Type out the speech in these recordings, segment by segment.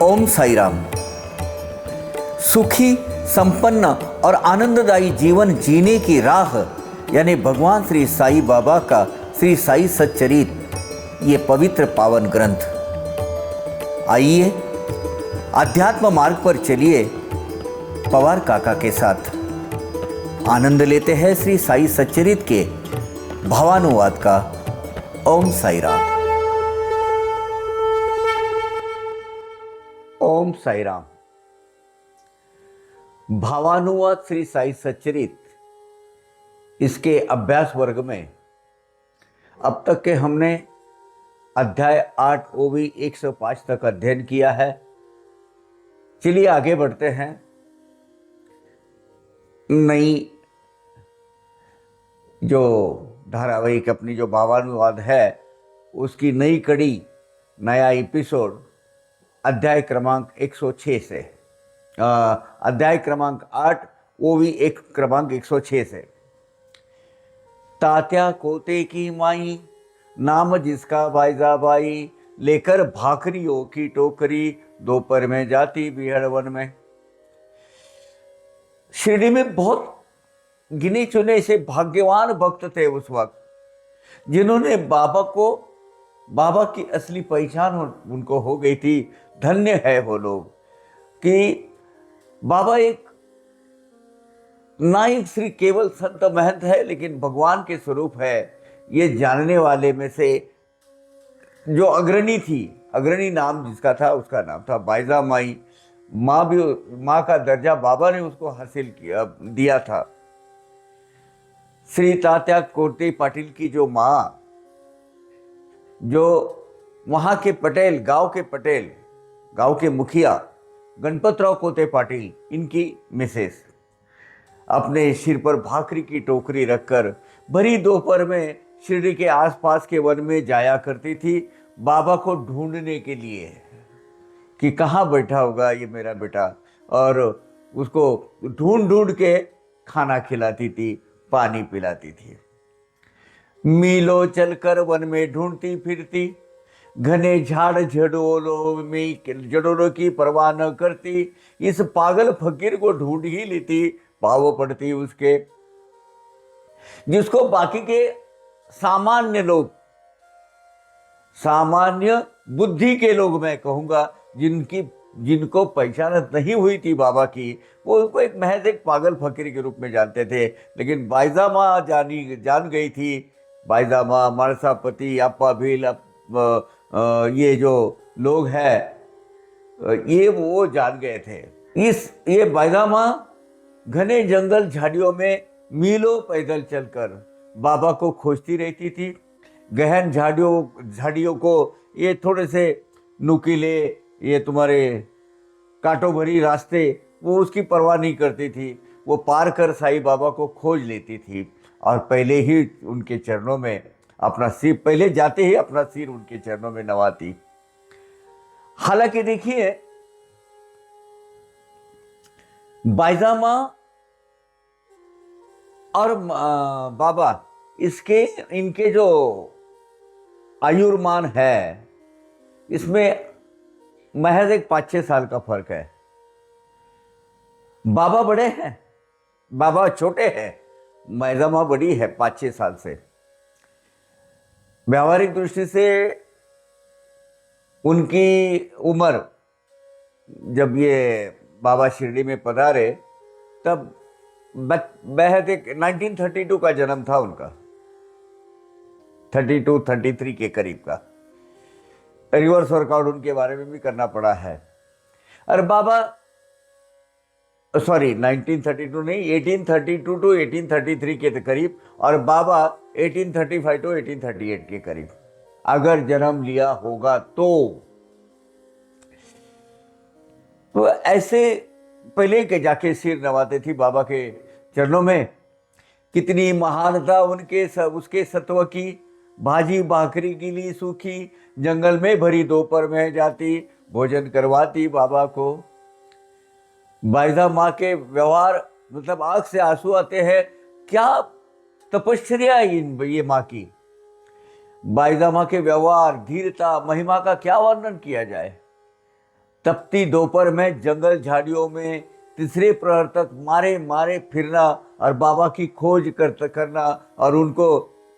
ओम साई राम। सुखी, संपन्न और आनंददायी जीवन जीने की राह यानी भगवान श्री साई बाबा का श्री साई सच्चरित, ये पवित्र पावन ग्रंथ। आइए अध्यात्म मार्ग पर चलिए पवार काका के साथ आनंद लेते हैं श्री साई सच्चरित के भावानुवाद का। ओम साई राम। ओम साई राम। भावानुवाद श्री साई सच्चरित, इसके अभ्यास वर्ग में अब तक के हमने अध्याय 8 ओवी 105 तक अध्ययन किया है। चलिए आगे बढ़ते हैं। नई जो धारावाहिक अपनी जो भावानुवाद है उसकी नई कड़ी, नया एपिसोड अध्याय क्रमांक 106 से, अध्याय क्रमांक 8 ओवी 1 क्रमांक 106 से। तात्या कोते की माई, नाम जिसका बाईजाबाई, लेकर भाकरियों की टोकरी, दोपहर में जाती बिहड़ वन में। शिरडी में बहुत गिने चुने से भाग्यवान भक्त थे उस वक्त, जिन्होंने बाबा की असली पहचान उनको हो गई थी। धन्य है वो लोग कि बाबा एक ना ही श्री केवल संत महंत है, लेकिन भगवान के स्वरूप है, ये जानने वाले में से जो अग्रणी थी, अग्रणी नाम जिसका था उसका नाम था बाईजा माई। माँ का दर्जा बाबा ने उसको हासिल दिया था। श्री तात्या कोते पाटिल की जो माँ, जो वहाँ के पटेल, गांव के मुखिया गणपतराव कोते पाटिल, इनकी मिसेस, अपने सिर पर भाकरी की टोकरी रखकर भरी दोपहर में शिरडी के आसपास के वन में जाया करती थी बाबा को ढूंढने के लिए कि कहाँ बैठा होगा ये मेरा बेटा, और उसको ढूंढ के खाना खिलाती थी, पानी पिलाती थी। मीलों चलकर वन में ढूंढती फिरती, घने झाड़ जड़ोलों की परवाह न करती, इस पागल फकीर को ढूंढ ही लेती, पाव पड़ती उसके। जिसको बाकी के सामान्य लोग, सामान्य बुद्धि के लोग मैं कहूँगा, जिनको पहचान नहीं हुई थी बाबा की, वो उनको एक महज एक पागल फकीर के रूप में जानते थे। लेकिन बाईजा माँ जान गई थी। बाईजा माँ, मानसापति, अप्पा भील, ये जो लोग हैं, ये वो जान गए थे। ये बाईजा माँ घने जंगल झाड़ियों में मीलों पैदल चलकर बाबा को खोजती रहती थी। गहन झाड़ियों को ये थोड़े से नुकीले, ये तुम्हारे कांटों भरी रास्ते, वो उसकी परवाह नहीं करती थी। वो पार कर साईं बाबा को खोज लेती थी और पहले ही उनके चरणों में अपना सिर, पहले जाते ही अपना सिर उनके चरणों में नवाती। हालांकि देखिए, बाईजा माँ और बाबा, इनके जो आयुर्मान है, इसमें महज एक 5-6 साल का फर्क है। बाबा बड़े हैं, बाबा छोटे हैं, बाईजा माँ बड़ी है 5-6 साल से। व्यावहारिक दृष्टि से उनकी उम्र, जब ये बाबा शिरडी में पधारे तब महज एक 1932 का जन्म था उनका, 32-33 के करीब का। रिवर्स वर्कआउट उनके बारे में भी करना पड़ा है। और बाबा, सॉरी 1932 नहीं, 1832 टू 1833 के करीब, और बाबा 1835 टू 1838 के करीब अगर जन्म लिया होगा तो ऐसे पहले के जाके सिर नवाते थी बाबा के चरणों में। कितनी महानता उसके सत्व की, भाजी भाकरी के लिए सूखी, जंगल में भरी दोपहर में जाती, भोजन करवाती बाबा को। बाईजा माँ के व्यवहार, मतलब आंख से आंसू आते हैं। क्या तपश्चर्या ये माँ की। बाईजा माँ के व्यवहार, धीरता, महिमा का क्या वर्णन किया जाए। तपती दोपहर में जंगल झाड़ियों में तीसरे प्रहर तक मारे मारे फिरना और बाबा की खोज करना और उनको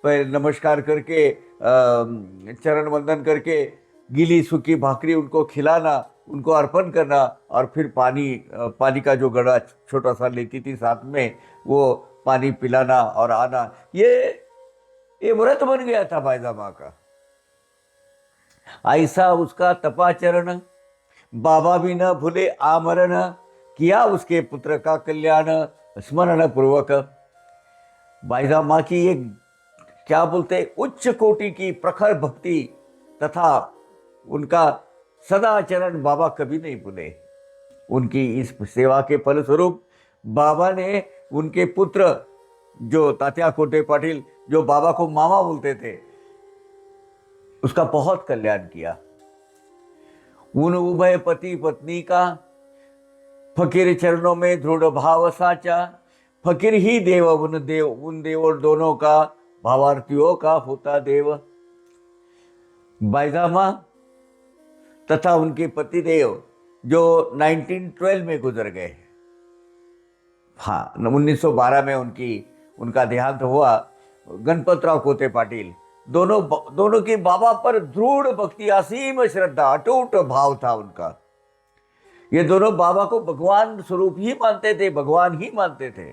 नमस्कार करके चरण वंदन करके गीली सूखी भाकरी उनको खिलाना, उनको अर्पण करना और फिर पानी का जो घड़ा छोटा सा लेती थी साथ में, वो पानी पिलाना और आना। ये व्रत बन गया था बाईजामा का। ऐसा उसका तपाचरण, बाबा भी न भूले आमरण, किया उसके पुत्र का कल्याण स्मरण पूर्वक। बाईजामा की ये क्या बोलते उच्च कोटि की प्रखर भक्ति तथा उनका सदाचरण बाबा कभी नहीं भूले। उनकी इस सेवा के फलस्वरूप बाबा ने उनके पुत्र जो तात्या कोटे पाटिल, जो बाबा को मामा बोलते थे, उसका बहुत कल्याण किया। उन उभय पति पत्नी का फकीर चरणों में दृढ़ भाव साचा, फकीर ही देव उन देव दोनों का, भावार्थियों का होता देव। बाईजामा तथा उनके पतिदेव जो 1912 में गुजर गए, हाँ 1912 में उनका देहांत हुआ। गणपतराव कोते पाटिल, दोनों की बाबा पर दृढ़ भक्ति, असीम श्रद्धा, अटूट भाव था उनका। ये दोनों बाबा को भगवान स्वरूप ही मानते थे, भगवान ही मानते थे।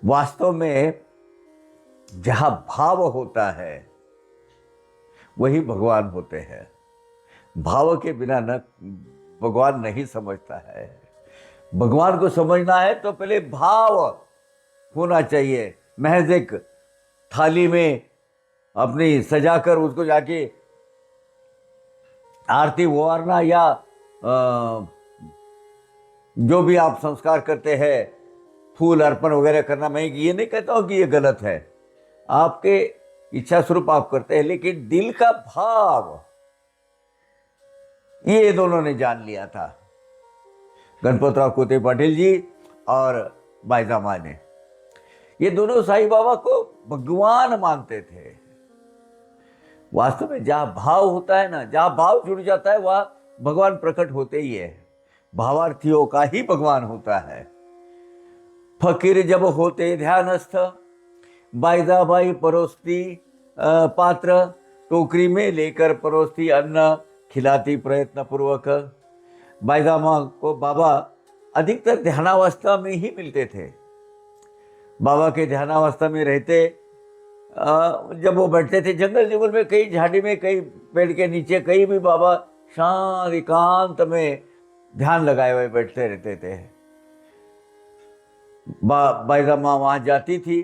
वास्तव में जहां भाव होता है वही भगवान होते हैं। भाव के बिना न भगवान नहीं समझता है। भगवान को समझना है तो पहले भाव होना चाहिए। महज एक थाली में अपनी सजाकर उसको जाके आरती उतारना या जो भी आप संस्कार करते हैं, फूल अर्पण वगैरह करना, मैं ये नहीं कहता हूं कि ये गलत है, आपके इच्छा स्वरूप आप करते हैं, लेकिन दिल का भाव ये दोनों ने जान लिया था, गणपतराव कोते पाटिल जी और बाईजामा ने। ये दोनों साईं बाबा को भगवान मानते थे। वास्तव में जहां भाव होता है ना, जहां भाव जुड़ जाता है वहां भगवान प्रकट होते ही है। भावार्थियों का ही भगवान होता है। फकीर जब होते ध्यानस्थ, बाईजाबाई परोसती पात्र, टोकरी में लेकर परोसती अन्न, खिलाती प्रयत्न पूर्वक। बाईजामा को बाबा अधिकतर ध्यानावस्था में ही मिलते थे। बाबा के ध्यानावस्था में रहते, जब वो बैठते थे जंगल जंगल में, कहीं झाड़ी में, कहीं पेड़ के नीचे, कहीं भी बाबा शांत एकांत में ध्यान लगाए हुए बैठते रहते थे। बाईजामा वहां जाती थी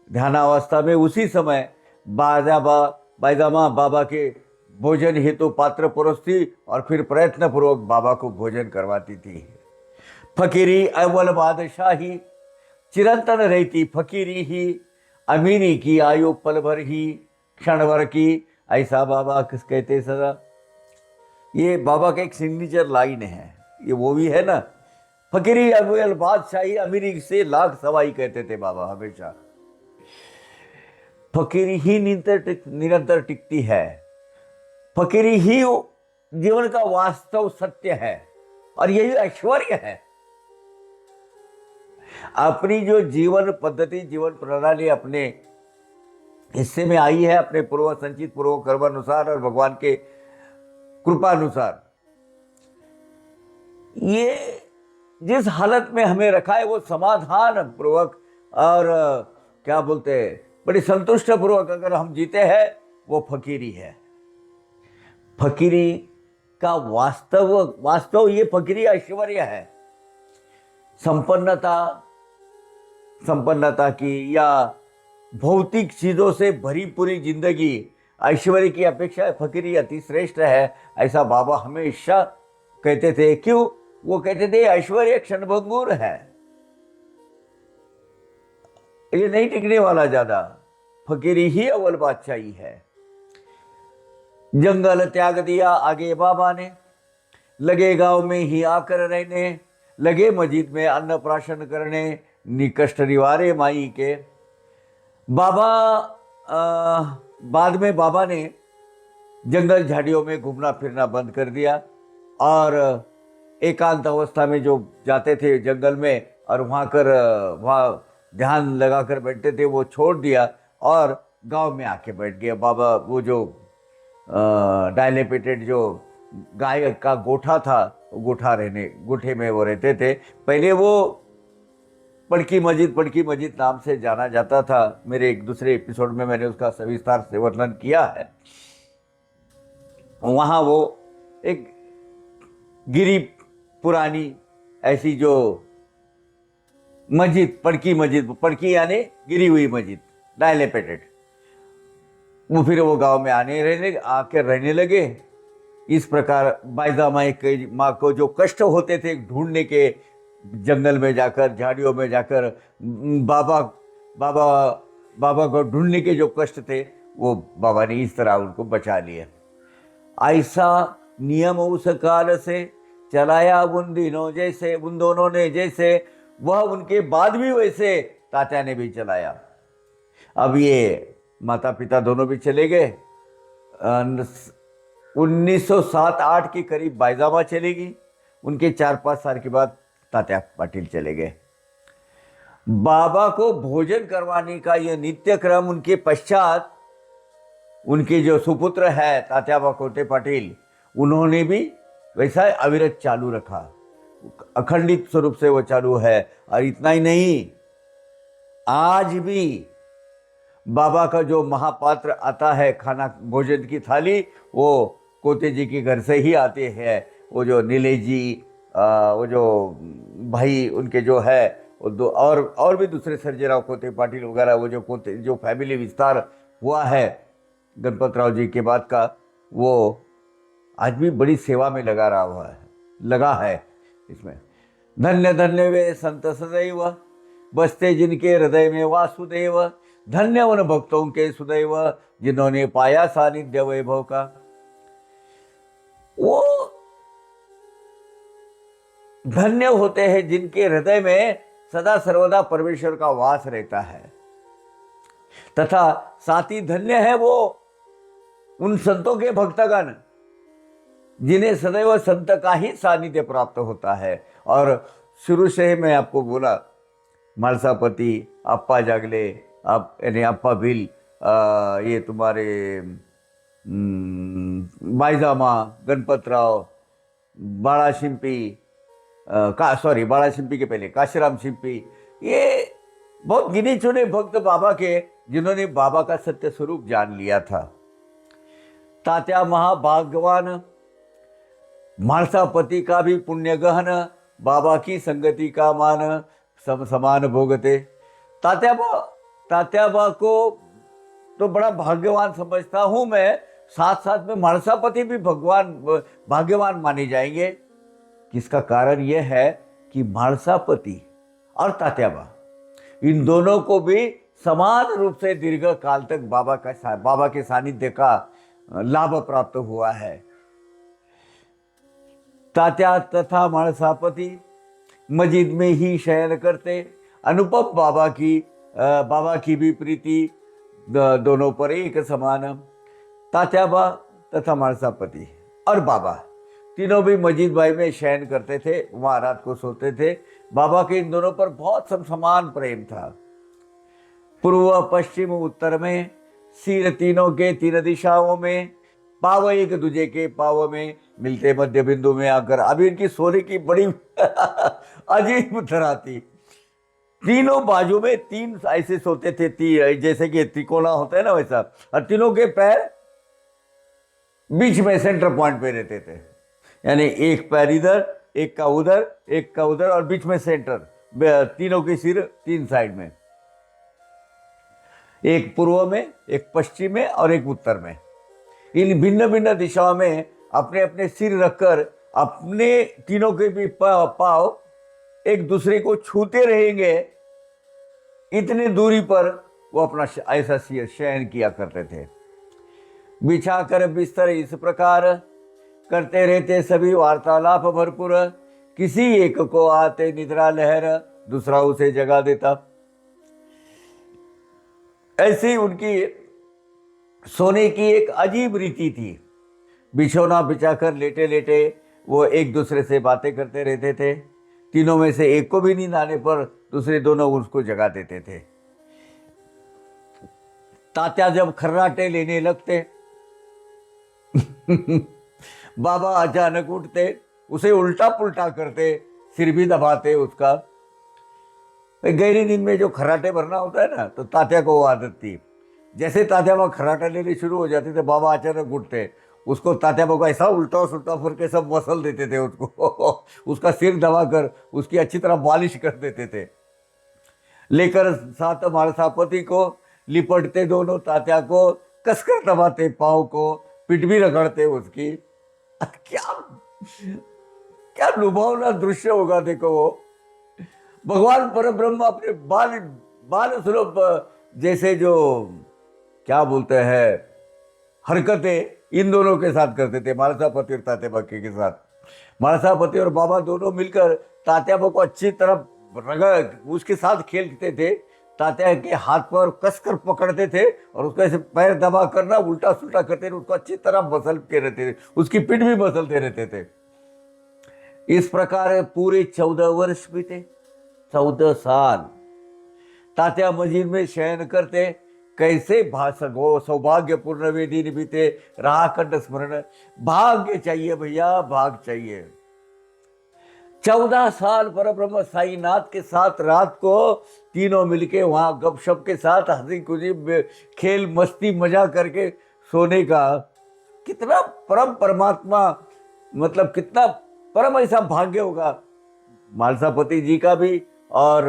ध्यानावस्था में। उसी समय बाईजामा बाबा के भोजन हेतु पात्र परोसती और फिर प्रयत्न पूर्वक बाबा को भोजन करवाती थी। फकीरी अव्वल बादशाही, चिरंतन रहती फकीरी ही, अमीरी की आयु पल भर ही, क्षण भर की, ऐसा बाबा किस कहते सदा। ये बाबा का एक सिग्नेचर लाइन है, ये वो भी है ना, फकीरी अव्वल बादशाही, अमीरी से लाख सवाई कहते थे बाबा हमेशा। फकीरी ही निरंतर टिकती है। फकीरी ही जीवन का वास्तव सत्य है और यही ऐश्वर्य है। अपनी जो जीवन पद्धति, जीवन प्रणाली अपने हिस्से में आई है, अपने पूर्व संचित पूर्व कर्मानुसार और भगवान के कृपानुसार, ये जिस हालत में हमें रखा है वो समाधान पूर्वक और क्या बोलते हैं, बड़ी संतुष्ट पूर्वक अगर हम जीते हैं, वो फकीरी है। फकीरी का वास्तव ये फकीरी ऐश्वर्य है। संपन्नता की या भौतिक चीजों से भरी पूरी जिंदगी ऐश्वर्य की अपेक्षा फकीरी अति श्रेष्ठ है, ऐसा बाबा हमेशा कहते थे। क्यों? वो कहते थे ऐश्वर्य क्षणभंगुर है, ये नहीं टिकने वाला ज्यादा। फकीरी ही अव्वल बादशाही है। जंगल त्याग दिया आगे बाबा ने, लगे गांव में ही आकर रहने, लगे मस्जिद में अन्न प्राशन करने, निकष्ट निवारे माई के। बाद में बाबा ने जंगल झाड़ियों में घूमना फिरना बंद कर दिया और एकांत अवस्था में जो जाते थे जंगल में और वहाँ ध्यान लगा कर बैठते थे, वो छोड़ दिया और गांव में आके बैठ गया बाबा। वो जो डायलेपेटेड जो गाय का गोठा था, गोठे में वो रहते थे। पहले वो पड़की मस्जिद नाम से जाना जाता था। मेरे एक दूसरे एपिसोड में मैंने उसका सविस्तार से वर्णन किया है। वहाँ वो एक गिरी पुरानी ऐसी जो मस्जिद, पड़की यानी गिरी हुई मस्जिद, डायलेपेटेड, वो फिर वो गांव में आके रहने लगे। इस प्रकार बाईजा माँ को जो कष्ट होते थे ढूंढने के, जंगल में जाकर, झाड़ियों में जाकर बाबा बाबा बाबा को ढूंढने के जो कष्ट थे, वो बाबा ने इस तरह उनको बचा लिया। ऐसा नियम उस काल से चलाया उन दोनों ने जैसे, वह उनके बाद भी वैसे तात्या ने भी चलाया। अब ये माता पिता दोनों भी चले गए। 1907-8 के करीब बाईजामा चलेगी। उनके 4-5 साल के बाद तात्या पाटिल चले गए। बाबा को भोजन करवाने का यह नित्य क्रम उनके पश्चात उनके जो सुपुत्र है तात्याबा कोटे पाटिल, उन्होंने भी वैसा अविरत चालू रखा, अखंडित स्वरूप से वो चालू है। और इतना ही नहीं, आज भी बाबा का जो महापात्र आता है, खाना भोजन की थाली, वो कोते जी के घर से ही आते हैं। वो जो नीलेश जी, वो जो भाई उनके जो है, वो दो और भी दूसरे सर्जेराव कोते पाटिल वगैरह, वो जो फैमिली विस्तार हुआ है गणपत राव जी के बाद का, वो आज भी बड़ी सेवा में लगा है इसमें। धन्य धन्य वे संत सदैव, बसते जिनके हृदय में वासुदेव। धन्य उन भक्तों के सुदैव, जिन्होंने पाया सानिध्य वैभव का। वो धन्य होते हैं जिनके हृदय में सदा सर्वदा परमेश्वर का वास रहता है, तथा साथ ही धन्य है वो उन संतों के भक्तगण जिन्हें सदैव संत का ही सानिध्य प्राप्त होता है। और शुरू से मैं आपको बोला, मालसापति, अप्पा जागले, यानी अप्पा भील, ये तुम्हारे बाईजामा, गणपतराव, बाड़ा शिंपी, बाड़ा शिंपी के पहले काशीराम शिंपी, ये बहुत गिने चुने भक्त बाबा के, जिन्होंने बाबा का सत्य स्वरूप जान लिया था। तात्या महाभाग्यवान, मालसापति का भी पुण्य गहन, बाबा की संगति का मान, सब समान भोगते। तात्याबा को तो बड़ा भाग्यवान समझता हूँ मैं, साथ साथ में मालसापति भी भाग्यवान माने जाएंगे। किसका कारण यह है कि मालसापति और तात्याबा, इन दोनों को भी समान रूप से दीर्घ काल तक बाबा के सानिध्य का लाभ प्राप्त हुआ है। तात्या तथा मालसापति मस्जिद में ही शयन करते। अनुपम बाबा की भी प्रीति दोनों पर एक समान। तात्याबा तथा मालसापति और बाबा तीनों भी मस्जिद भाई में शयन करते थे, वहाँ रात को सोते थे। बाबा के इन दोनों पर बहुत समान प्रेम था। पूर्व पश्चिम उत्तर में सिर तीनों के 3 दिशाओं में, पाव एक दूजे के पाव में मिलते मध्य बिंदु में आकर। अभी इनकी सोने की बड़ी अजीब तरह थी। तीनों बाजू में 3 ऐसे सोते थे, जैसे कि त्रिकोणा होता है ना वैसा, और तीनों के पैर बीच में सेंटर पॉइंट पे रहते थे। यानी एक पैर इधर, एक का उधर और बीच में सेंटर। तीनों के सिर 3 साइड में, एक पूर्व में, एक पश्चिम में और एक उत्तर में। इन भिन्न भिन्न दिशाओं में अपने अपने सिर रखकर अपने तीनों के भी पांव एक दूसरे को छूते रहेंगे, इतनी दूरी पर वो अपना ऐसा शयन किया करते थे। बिछाकर बिस्तर इस प्रकार करते रहते सभी वार्तालाप भरपूर। किसी एक को आते निद्रा लहर, दूसरा उसे जगा देता। ऐसी उनकी सोने की एक अजीब रीति थी। बिछौना बिछाकर लेटे लेटे वो एक दूसरे से बातें करते रहते थे। तीनों में से एक को भी नींद आने पर दूसरे दोनों उसको जगा देते थे। तात्या जब खर्राटे लेने लगते बाबा अचानक उठते, उसे उल्टा पुल्टा करते, सिर भी दबाते उसका। गहरी नींद में जो खर्राटे भरना होता है ना, तो तात्या को वो आदत थी। जैसे तात्या वहाँ खर्राटा लेने शुरू हो जाते थे, बाबा अचानक उठते, उसको तात्या को ऐसा उल्टा सुल्टा फिर के सब मसल देते थे उसको उसका सिर दबाकर उसकी अच्छी तरह मालिश कर देते थे। लेकर साथ मालसापति को लिपटते, दोनों तात्या को कसकर दबाते, पाँव को पिट भी रगड़ते उसकी। क्या क्या लुभावना दृश्य होगा, देखो वो भगवान परब्रह्म अपने बाल बाल स्वरूप जैसे जो क्या बोलते हैं हरकतें इन दोनों के साथ करते थे, मालसापति और तात्या बक्के के साथ। मालसापति और बाबा दोनों मिलकर तात्या को अच्छी तरह रगड़ उसके साथ खेलते थे। तात्या के हाथ पर कसकर पकड़ते थे और उसका ऐसे पैर दबा करना उल्टा सुल्टा करते थे, उसको अच्छी तरह मसलते रहते थे, उसकी पीठ भी मसलते रहते थे। इस प्रकार पूरे 14 वर्ष बीते, 14 साल तात्या मस्जिद में शयन करते। कैसे सौभाग्यपूर्ण वे दिन बीते, रहा कंठ स्मरण। भाग्य चाहिए भैया, भाग चाहिए। 14 साल परब्रह्म साईनाथ के साथ रात को तीनों मिलके वहां गपशप के साथ हंसी खुशी खेल मस्ती मजा करके सोने का कितना परम परमात्मा, मतलब कितना परम ऐसा भाग्य होगा मालसापति जी का भी और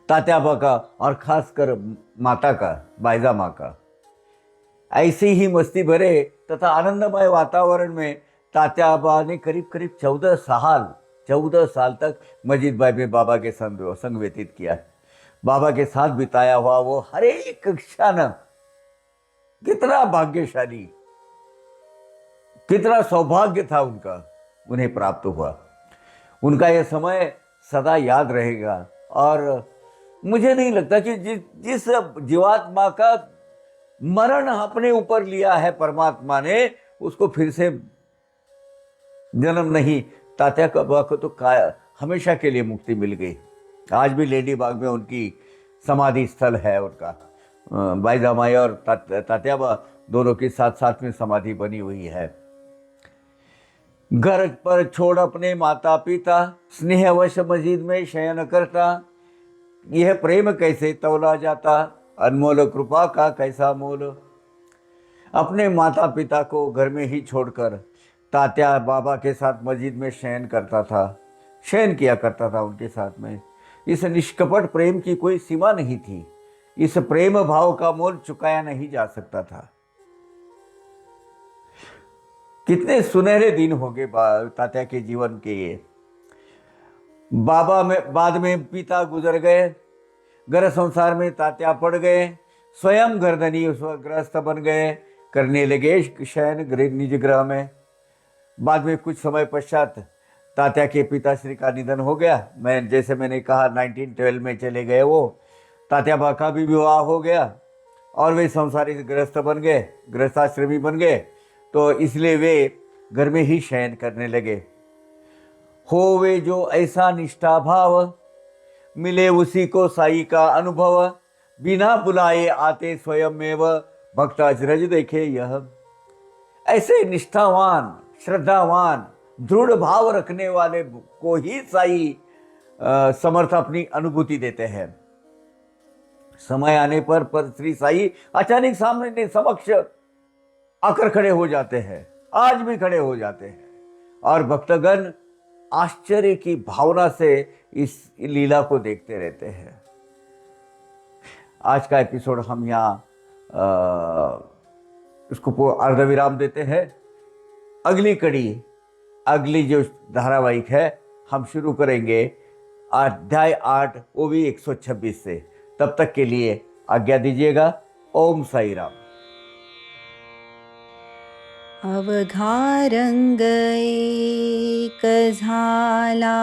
तात्याबा का, और खासकर माता का, बायजा माँ का। ऐसी ही मस्ती भरे तथा आनंदमय वातावरण में तात्याबा ने करीब करीब 14 साल तक मस्जिद बाई में बाबा के संग व्यतीत किया। बाबा के साथ बिताया हुआ वो हर एक क्षण कितना भाग्यशाली, कितना सौभाग्य था उनका, उन्हें प्राप्त हुआ। उनका यह समय सदा याद रहेगा। और मुझे नहीं लगता कि जिस जीवात्मा का मरण अपने ऊपर लिया है परमात्मा ने, उसको फिर से जन्म नहीं। तात्या बाबा को तो हमेशा के लिए मुक्ति मिल गई। आज भी लेडी बाग में उनकी समाधि स्थल है उनका। बाईजा माई और तात्याबा दोनों के साथ साथ में समाधि बनी हुई है। घर पर छोड़ अपने माता पिता, स्नेहवश मस्जिद में शयन करता। यह प्रेम कैसे तौला जाता, अनमोल कृपा का कैसा मोल। अपने माता पिता को घर में ही छोड़कर तात्या बाबा के साथ मस्जिद में शयन करता था, शयन किया करता था उनके साथ में। इस निष्कपट प्रेम की कोई सीमा नहीं थी। इस प्रेम भाव का मोल चुकाया नहीं जा सकता था। कितने सुनहरे दिन हो गए तात्या के जीवन के। ये बाबा में बाद में पिता गुजर गए, घर संसार में तात्या पड़ गए, स्वयं गर्दनी ग्रस्त बन गए, करने लगे शयन निज ग्रह में। बाद में कुछ समय पश्चात तात्या के पिताश्री का निधन हो गया। जैसे मैंने कहा 1912 में चले गए वो। तात्या बा का भी विवाह हो गया और वे संसारी गृहस्थ बन गए, गृहस्थाश्रमी बन गए। तो इसलिए वे घर में ही शयन करने लगे। हो वे जो ऐसा निष्ठा भाव, मिले उसी को साई का अनुभव। बिना बुलाए आते स्वयं में व भक्त अचरज देखे यह। ऐसे निष्ठावान, श्रद्धावान, दृढ़ भाव रखने वाले को ही साई समर्थ अपनी अनुभूति देते हैं। समय आने पर श्री साई अचानक सामने समक्ष आकर खड़े हो जाते हैं, आज भी खड़े हो जाते हैं। और भक्तगण आश्चर्य की भावना से इस लीला को देखते रहते हैं। आज का एपिसोड हम यहाँ इसको अर्धविराम देते हैं। अगली कड़ी, अगली जो धारावाहिक है, हम शुरू करेंगे अध्याय 8 OV 126 से। तब तक के लिए आज्ञा दीजिएगा। ओम साई राम। अवघारंग एक झाला,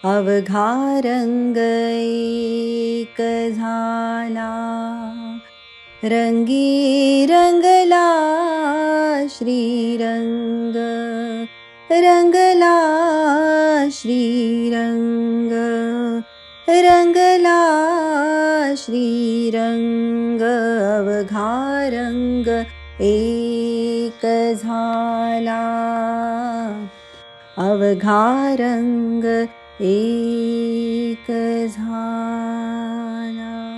अवघारंग एक झाला, रंगी रंगला श्रीरंग, रंगला श्रीरंग, रंगला श्रीरंग, अवघा रंग एक झाला, अवघा रंग एक झाला.